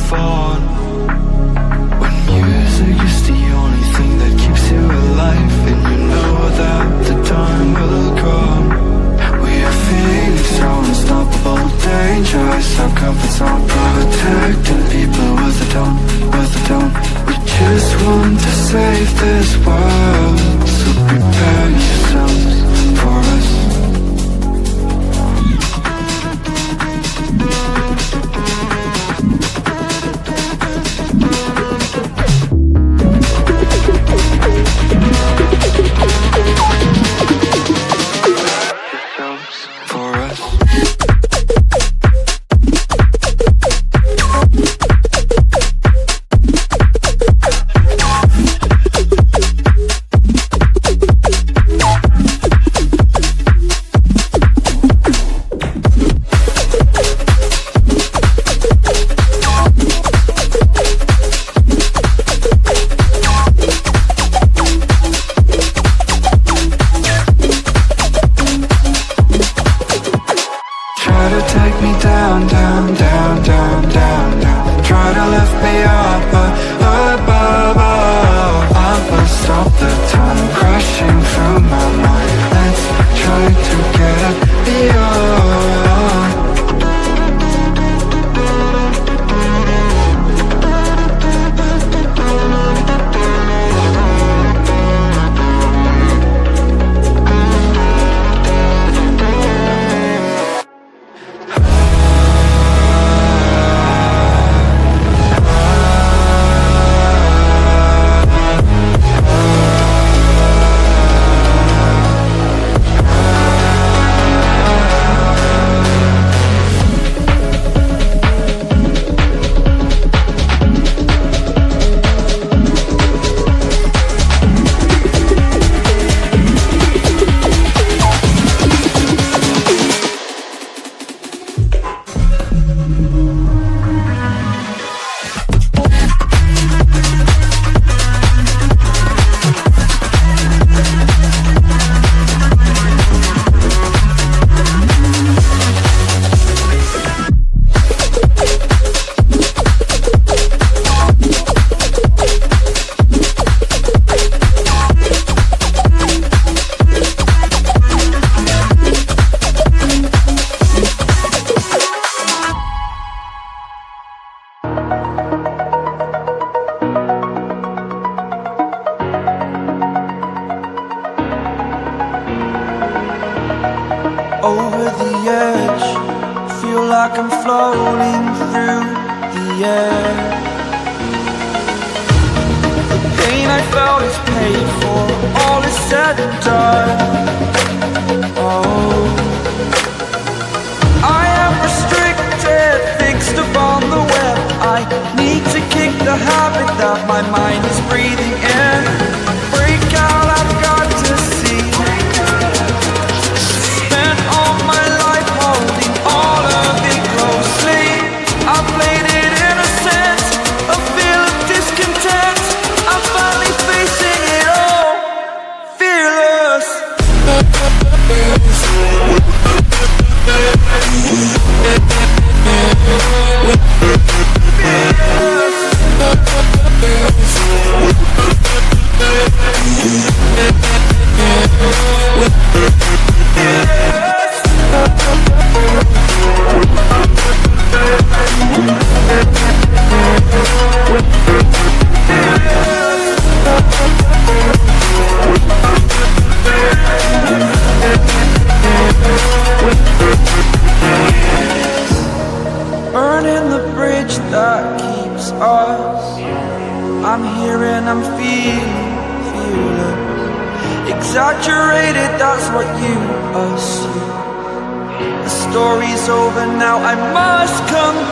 fault. When music is the only thing that keeps you alive, and you know that the time will come. We are feeling so unstoppable, dangerous. Our comforts are protecting people with a tone, with a tone. We just want to save this world, so prepare yourselves for us. Take me down, down, down, down, down, down. Try to lift me up, but above. I will stop the time crashing through my mind. Let's try to get beyond. Over the edge, feel like I'm floating through the air. The pain I felt is paid for, all is said and done. Oh, I am restricted, fixed upon the web. I need to kick the habit that my mind is breathing in. Break out, I've got to see. Burning the bridge that keeps us. I'm here and I'm feeling exaggerated, that's what you assume. The story's over now, I must come